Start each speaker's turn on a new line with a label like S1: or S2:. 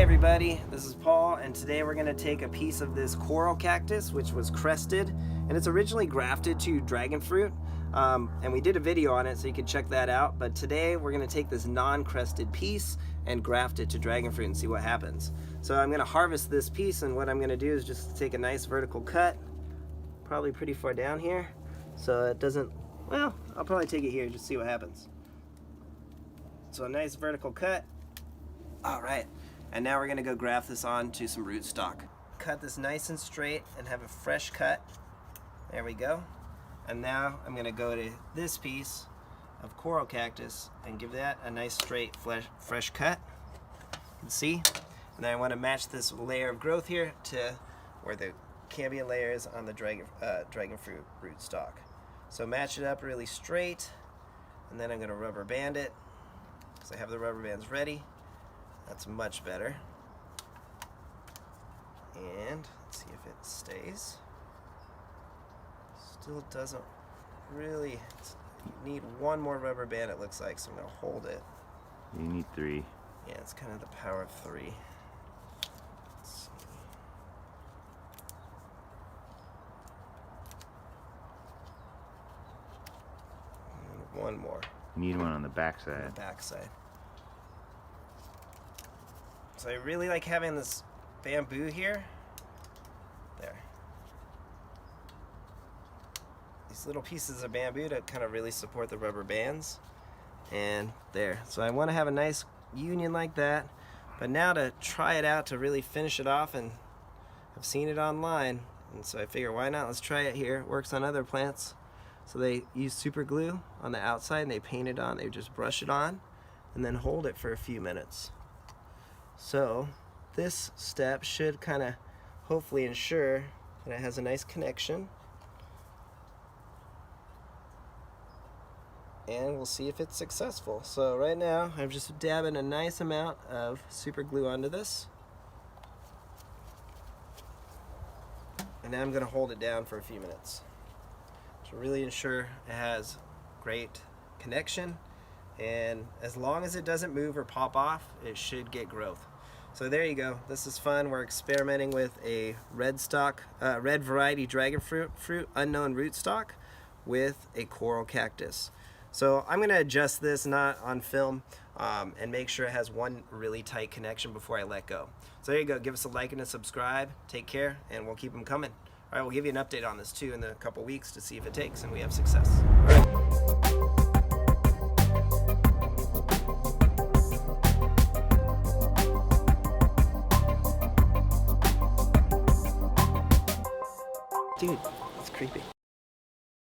S1: everybody, this is Paul, and today we're going to take a piece of this coral cactus which was crested, and it's originally grafted to dragonfruit, and we did a video on it so you can check that out. But today we're going to take this non-crested piece and graft it to dragonfruit and see what happens. So I'm going to harvest this piece, and what I'm going to do is just take a nice vertical cut, probably pretty far down here, so it doesn't, well, I'll probably take it here just see what happens. So a nice vertical cut. All right, and now we're gonna go graft this onto some rootstock. Cut this nice and straight and have a fresh cut. There we go. And now I'm gonna go to this piece of coral cactus and give that a nice straight fresh cut. You can see. And then I wanna match this layer of growth here to where the cambium layer is on the dragonfruit rootstock. So match it up really straight, and then I'm gonna rubber band it because I have the rubber bands ready. That's much better. And let's see if it stays. Still doesn't really, you need one more rubber band it looks like, so I'm gonna hold it.
S2: You need 3.
S1: Yeah, it's kind of the power of 3. Let's see. And one more.
S2: You need one on the back side.
S1: On the back side. So I really like having this bamboo here. There. These little pieces of bamboo to kind of really support the rubber bands. And there. So I want to have a nice union like that. But now to try it out, to really finish it off, and I've seen it online, and so I figure why not? Let's try it here. It works on other plants. So they use super glue on the outside and they paint it on. They just brush it on and then hold it for a few minutes. So this step should kind of hopefully ensure that it has a nice connection, and we'll see if it's successful. So right now I'm just dabbing a nice amount of super glue onto this, and now I'm going to hold it down for a few minutes to really ensure it has great connection. And as long as it doesn't move or pop off, it should get growth. So there you go. This is fun. We're experimenting with a red variety dragonfruit unknown rootstock with a coral cactus. So I'm going to adjust this, not on film, and make sure it has one really tight connection before I let go. So there you go. Give us a like and a subscribe. Take care, and we'll keep them coming. All right, we'll give you an update on this too in a couple weeks to see if it takes and we have success. All right. Dude, it's creepy.